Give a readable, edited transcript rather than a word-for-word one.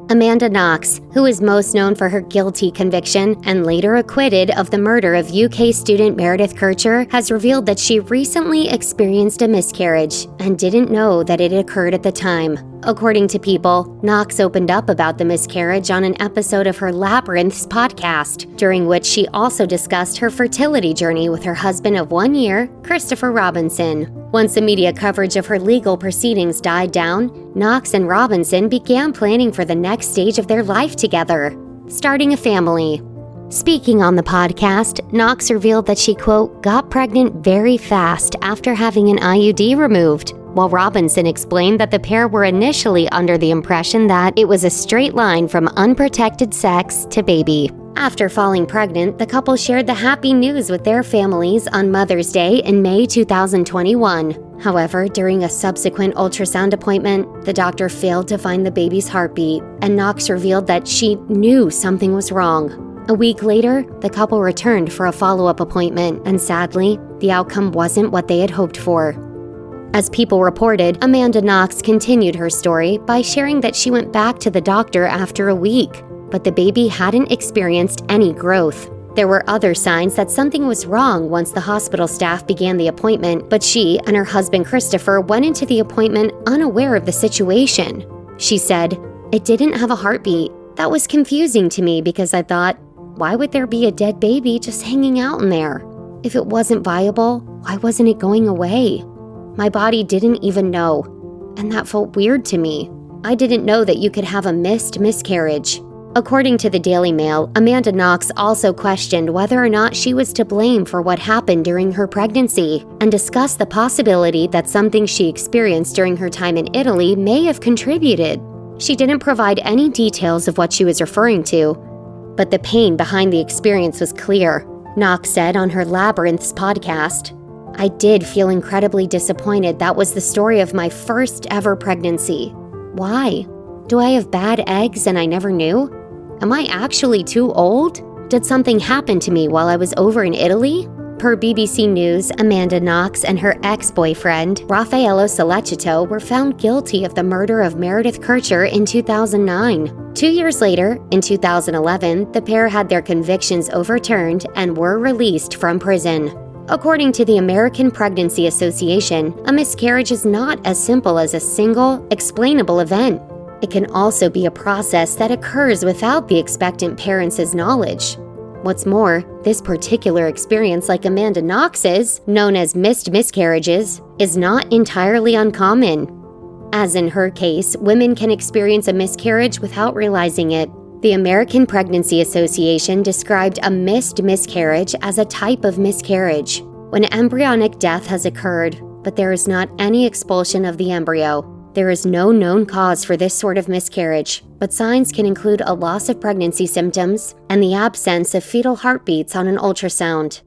Amanda Knox, who is most known for her guilty conviction and later acquitted of the murder of UK student Meredith Kercher, has revealed that she recently experienced a miscarriage and didn't know that it occurred at the time. According to People, Knox opened up about the miscarriage on an episode of her Labyrinths podcast, during which she also discussed her fertility journey with her husband of 1 year, Christopher Robinson. Once the media coverage of her legal proceedings died down, Knox and Robinson began planning for the next stage of their life together, starting a family. Speaking on the podcast, Knox revealed that she, quote, got pregnant very fast after having an IUD removed, while Robinson explained that the pair were initially under the impression that it was a straight line from unprotected sex to baby. After falling pregnant, the couple shared the happy news with their families on Mother's Day in May 2021. However, during a subsequent ultrasound appointment, the doctor failed to find the baby's heartbeat, and Knox revealed that she knew something was wrong. A week later, the couple returned for a follow-up appointment, and sadly, the outcome wasn't what they had hoped for. As People reported, Amanda Knox continued her story by sharing that she went back to the doctor after a week, but the baby hadn't experienced any growth. There were other signs that something was wrong once the hospital staff began the appointment, but she and her husband Christopher went into the appointment unaware of the situation. She said, "It didn't have a heartbeat. That was confusing to me because I thought, why would there be a dead baby just hanging out in there? If it wasn't viable, why wasn't it going away? My body didn't even know, and that felt weird to me. I didn't know that you could have a missed miscarriage." According to the Daily Mail, Amanda Knox also questioned whether or not she was to blame for what happened during her pregnancy and discussed the possibility that something she experienced during her time in Italy may have contributed. She didn't provide any details of what she was referring to, but the pain behind the experience was clear. Knox said on her Labyrinths podcast, "I did feel incredibly disappointed that was the story of my first ever pregnancy. Why? Do I have bad eggs and I never knew? Am I actually too old? Did something happen to me while I was over in Italy?" Per BBC News, Amanda Knox and her ex-boyfriend, Raffaello Sollecito, were found guilty of the murder of Meredith Kercher in 2009. 2 years later, in 2011, the pair had their convictions overturned and were released from prison. According to the American Pregnancy Association, a miscarriage is not as simple as a single, explainable event. It can also be a process that occurs without the expectant parents' knowledge. What's more, this particular experience, like Amanda Knox's, known as missed miscarriages, is not entirely uncommon. As in her case, women can experience a miscarriage without realizing it. The American Pregnancy Association described a missed miscarriage as a type of miscarriage, when embryonic death has occurred, but there is not any expulsion of the embryo. There is no known cause for this sort of miscarriage, but signs can include a loss of pregnancy symptoms and the absence of fetal heartbeats on an ultrasound.